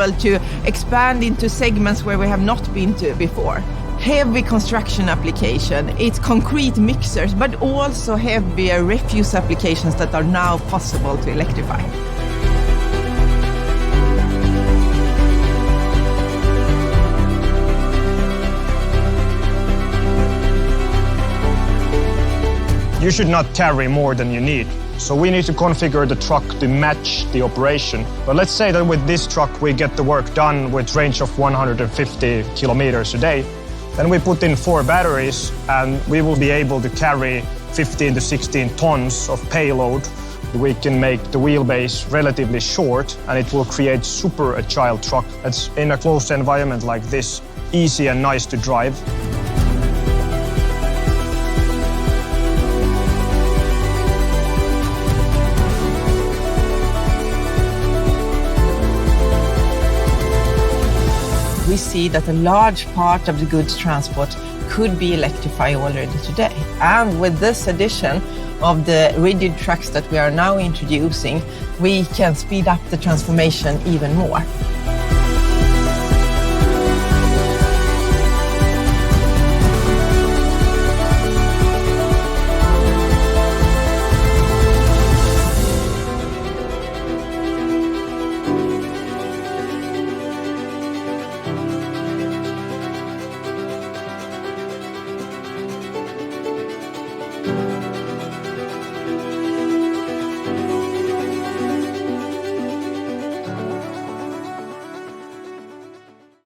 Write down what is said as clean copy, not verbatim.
able to expand into segments where we have not been to before. Heavy construction application, it's concrete mixers, but also heavier refuse applications that are now possible to electrify. You should not carry more than you need. So we need to configure the truck to match the operation. But let's say that with this truck we get the work done with range of 150 kilometers a day. Then we put in 4 batteries and we will be able to carry 15 to 16 tons of payload. We can make the wheelbase relatively short and it will create super agile truck that's in a closed environment like this, easy and nice to drive. We see that a large part of the goods transport could be electrified already today. And with this addition of the rigid trucks that we are now introducing, we can speed up the transformation even more.